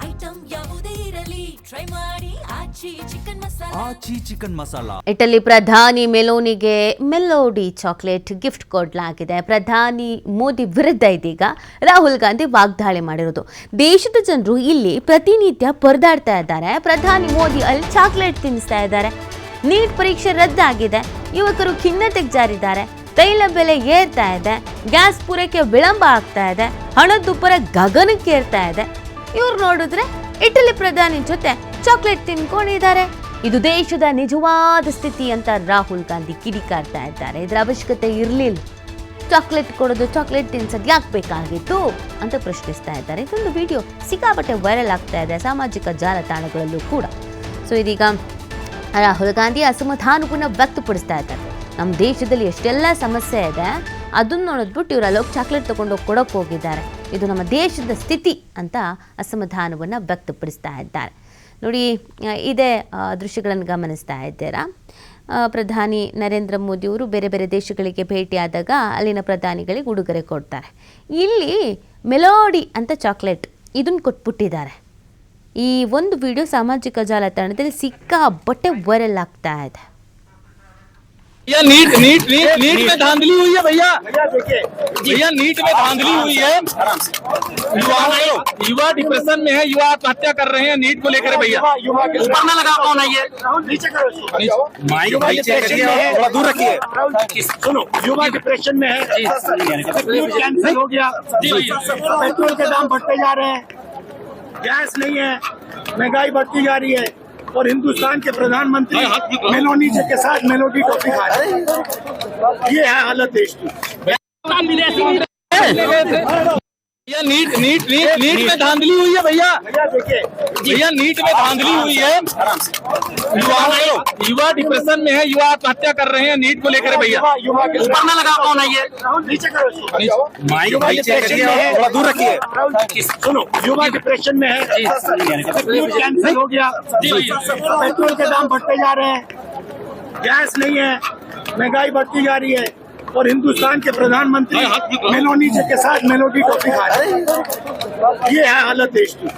Item ಯಾವುದೇ ಇರಲಿ try ಮಾಡಿ ಆಚಿ ಚಿಕನ್ ಮಸಾಲಾ. ಇಟಲಿ ಪ್ರಧಾನಿ ಮೆಲೋನಿಗೆ ಮೆಲೋಡಿ ಚಾಕ್ಲೇಟ್ ಗಿಫ್ಟ್ ಕೊಡಲಾಗಿದೆ. ಪ್ರಧಾನಿ ಮೋದಿ ವಿರುದ್ಧ ಇದೀಗ ರಾಹುಲ್ ಗಾಂಧಿ ವಾಗ್ದಾಳಿ ಮಾಡಿರೋದು. ದೇಶದ ಜನರು ಇಲ್ಲಿ ಪ್ರತಿನಿತ್ಯ ಪರದಾಡ್ತಾ ಇದ್ದಾರೆ. ಪ್ರಧಾನಿ ಮೋದಿ ಅಲ್ಲಿ ಚಾಕ್ಲೇಟ್ ತಿನ್ನಿಸ್ತಾ ಇದ್ದಾರೆ. ನೀಟ್ ಪರೀಕ್ಷೆ ರದ್ದಾಗಿದೆ. ಯುವಕರು ಖಿನ್ನತೆಗೆ ಜಾರಿದ್ದಾರೆ. ತೈಲ ಬೆಲೆ ಏರ್ತಾ ಇದೆ. ಗ್ಯಾಸ್ ಪೂರೈಕೆ ವಿಳಂಬ ಆಗ್ತಾ ಇದೆ. ಹಣದುಬ್ಬರ ಗಗನಕ್ಕೆ ಏರ್ತಾ ಇದೆ. ಇವ್ರು ನೋಡಿದ್ರೆ ಇಟಲಿ ಪ್ರಧಾನಿ ಜೊತೆ ಚಾಕ್ಲೇಟ್ ತಿನ್ಕೊಂಡಿದ್ದಾರೆ. ಇದು ದೇಶದ ನಿಜವಾದ ಸ್ಥಿತಿ ಅಂತ ರಾಹುಲ್ ಗಾಂಧಿ ಕಿಡಿಕಾರ್ತಾ ಇದ್ದಾರೆ. ಇದರ ಅವಶ್ಯಕತೆ ಇರಲಿಲ್ಲ. ಚಾಕ್ಲೇಟ್ ಕೊಡೋದು, ಚಾಕ್ಲೇಟ್ ತಿನ್ಸೋದು ಯಾಕೆ ಬೇಕಾಗಿತ್ತು ಅಂತ ಪ್ರಶ್ನಿಸ್ತಾ ಇದ್ದಾರೆ. ಇದೊಂದು ವಿಡಿಯೋ ಸಿಕ್ಕಾಪಟ್ಟೆ ವೈರಲ್ ಆಗ್ತಾ ಇದೆ ಸಾಮಾಜಿಕ ಜಾಲತಾಣಗಳಲ್ಲೂ ಕೂಡ. ಸೊ ಇದೀಗ ರಾಹುಲ್ ಗಾಂಧಿ ಅಸಮಾಧಾನವನ್ನು ವ್ಯಕ್ತಪಡಿಸ್ತಾ ಇದ್ದಾರೆ. ನಮ್ಮ ದೇಶದಲ್ಲಿ ಎಷ್ಟೆಲ್ಲ ಸಮಸ್ಯೆ ಇದೆ, ಅದನ್ನು ನೋಡಿದ್ಬಿಟ್ಟು ಇವರು ಅಲ್ಲೋಗಿ ಚಾಕ್ಲೇಟ್ ತೊಗೊಂಡೋಗಿ ಕೊಡೋಕೆ ಹೋಗಿದ್ದಾರೆ. ಇದು ನಮ್ಮ ದೇಶದ ಸ್ಥಿತಿ ಅಂತ ಅಸಮಾಧಾನವನ್ನು ವ್ಯಕ್ತಪಡಿಸ್ತಾ ಇದ್ದಾರೆ. ನೋಡಿ, ಇದೇ ದೃಶ್ಯಗಳನ್ನು ಗಮನಿಸ್ತಾ ಇದ್ದೀರಾ. ಪ್ರಧಾನಿ ನರೇಂದ್ರ ಮೋದಿಯವರು ಬೇರೆ ಬೇರೆ ದೇಶಗಳಿಗೆ ಭೇಟಿಯಾದಾಗ ಅಲ್ಲಿನ ಪ್ರಧಾನಿಗಳಿಗೆ ಉಡುಗೊರೆ ಕೊಡ್ತಾರೆ. ಇಲ್ಲಿ ಮೆಲೋಡಿ ಅಂತ ಚಾಕ್ಲೇಟ್ ಇದನ್ನು ಕೊಟ್ಬಿಟ್ಟಿದ್ದಾರೆ. ಈ ಒಂದು ವಿಡಿಯೋ ಸಾಮಾಜಿಕ ಜಾಲತಾಣದಲ್ಲಿ ಸಿಕ್ಕಾಪಟ್ಟೆ ವೈರಲ್ ಆಗ್ತಾ ಇದೆ. नीट में धांधली हुई है भैया। भैया नीट में धांधली हुई है। युवा डिप्रेशन में है, युवा आत्महत्या कर रहे हैं नीट को लेकर भैया। ऊपर ना लगा कौन है ये, थोड़ा दूर रखिए। सुनो, युवा डिप्रेशन में है, कैंसिल हो गया, पेट्रोल के दाम बढ़ते जा रहे हैं, गैस नहीं है, महंगाई बढ़ती जा रही है और हिंदुस्तान के प्रधानमंत्री मेलोनी जी के साथ मेलोडी टॉफी खा रहे हैं। ये है हालत देश की। भैया नीट में धांधली हुई है भैया। भैया नीट में धांधली हुई है। युवा डिप्रेशन में है, युवा आत्महत्या कर रहे हैं नीट को लेकर भैया। ऊपर ना लगा कौन है ये, थोड़ा दूर रखिए। सुनो, युवा डिप्रेशन में है, कैंसिल हो गया, पेट्रोल के दाम बढ़ते जा रहे हैं, गैस नहीं है, महंगाई बढ़ती जा रही है और हिंदुस्तान के प्रधानमंत्री मेलोनी जी के साथ मेलोडी टॉफी खा रहे हैं। ये है हालत देश की।